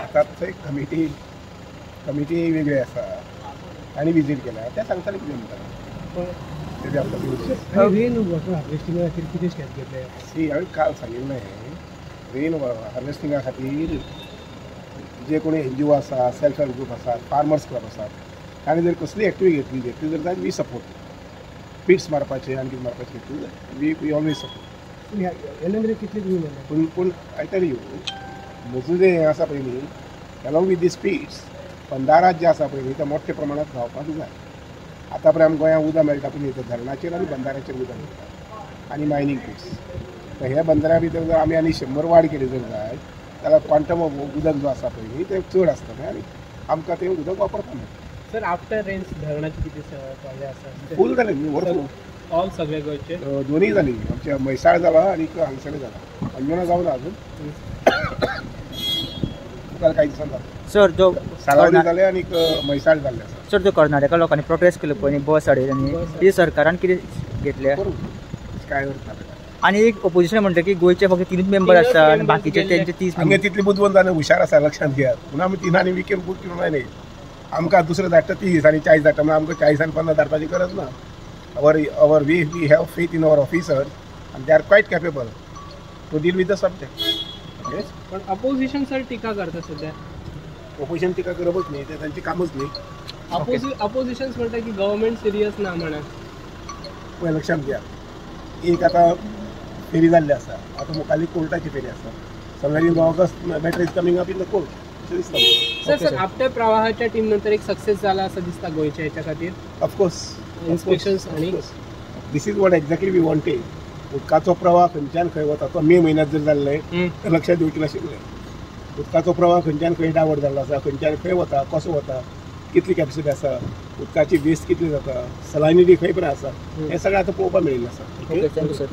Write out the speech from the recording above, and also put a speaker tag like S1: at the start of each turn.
S1: आता थंय कमिटी वेगळे आसा आनी विजीट केल्या त्या सांगताले कितें म्हणटा तेजे आपल्या
S2: रेन वॉटर हार्वेस्टिंगा खातीर कितें स्टेप घेतले
S1: सी हांवें काल सांगिल्लें रेन हार्वेस्टिंगा खातीर जे कोणी NGO आसा सेल्फ हेल्प ग्रूप आसात फार्मर्स क्लब आसात ताणें जर कसली एक्टिविटी घेतली जर जाल्यार वी सपोर्ट पिट्स मारपाचे आनी कितें मारपाचें घेतली जाल्यार वी ऑलवेज सपोर्ट
S2: येना मेरेन कितले तुमी म्हणले
S1: पूण आय टेल यू म्हजो जें हें आसा पळय अलॉंग वीथ दीस पिट्स बंदारात जे आसा पळय ते मोठ्या प्रमाणांत गावपाक जाय आतां पर्यंत आमकां गोंयांत उदक मेळटा पूण धरणाचेर आनी बंदाराचेर उदक मेळटा आनी मायनींग पिट्स तर हे बंदरा भितर जर आमी आनी 100 वाड केली जर जाय जाल्यार क्वांटम ऑफ उदक जो आसा पळय तें चड आसता आनी आमकां तें उदक वापरता मेळटा
S2: सर आफ्टर रेन्स धरणाची किती फायदे आसा
S1: फूल जालें न्ही भरपूर
S2: ऑल सगळे गोंयचे
S1: दोनूय जाली आमच्या म्हैसाळ जाला आनी हांगसर जाला अंजुना जावना अजून तुका कांय दिसान जाता
S3: सर जो
S1: सालावली जाले आनी म्हैसाळ जाल्ले आसा
S3: सर जो कर्नाटका लोकांनी प्रोटेस्ट केलो पळय बस हाडयली ती सरकारान कितें घेतले
S1: काय करता
S3: आनी एक ऑपोजिशन म्हणटा की गोंयचे फक्त 3 मेंबर आसा आनी बाकीचे तेंचे 30
S1: आमगे तितली बुदवंत जाले हुशार आसा लक्षांत घेयात पूण आमी तिनांनी विकेन बूक केलो न्ही आमकां दुसरो धाडटा 30 आनी 40 धाडटा म्हळ्यार आमकां 40 आनी 50 धाडपाची गरज ना our we have faith in our officers आनी they are quite capable to deal with the subject
S2: पण अपोजिशन सर टिका करता सध्या
S1: ऑपोजिशन टिका करपच न्ही ते तांची कामच न्ही
S2: अपोजिशन म्हणटा की गव्हर्मेंट सिरियस ना म्हणा
S1: पळय लक्षांत घ्या एक आतां फेरी जाल्ली आसा आतां मुखाल्ली कोर्टाची फेरी आसा somewhere in August matter is coming up in the court अशें दिसता
S2: सर आपल्या प्रवाहाच्या टीम नंतर एक सक्सेस जाला असं दिसता गोंयच्या ह्याच्या खातीर
S1: ऑफकोर्स
S2: इन्स्पेक्शन्स आणि
S1: this is what exactly we wanted उदकाचो प्रवाह खंयच्यान खंय वता तो मे म्हयन्यांत जर जाल्ले तर लक्षात दिवचें नाशिल्लें उदकाचो प्रवाह खंयच्यान खंय डायवर्ट जाल्लो आसा खंयच्यान खंय वता कसो वता कितली कॅपसिटी आसा उदकाची वेस्ट कितली जाता सलायनिटी खंय पर्यंत आसा हें सगळें आतां पळोवपाक मेळिल्लें आसा
S3: ओके थँक्यू सर